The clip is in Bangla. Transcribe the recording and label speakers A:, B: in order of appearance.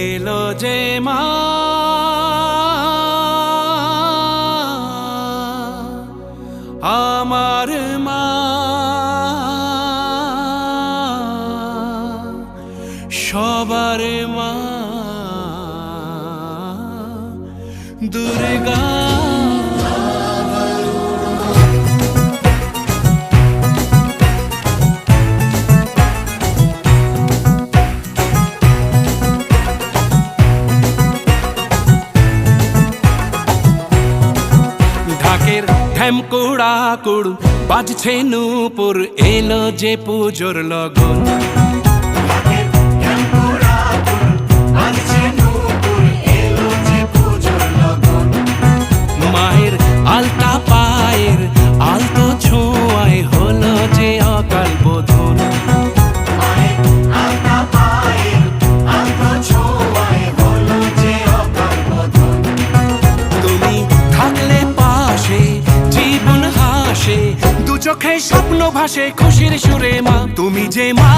A: এলো যে মা আমার মা, সবার মা দুর্গা। ঢাকের ঢ্যাম কুড়া কুড় বাজছে নূপুর, এলো যে পুজোর লগন। মায়ের আলতা পায়ের আলতো ছোঁয়ায় হলো যে অকাল বোধন। তুমি থাকলে পাশে জীবন হাসে, দু চোখে স্বপ্ন ভাসে খুশির সুরে মা। তুমি যে মা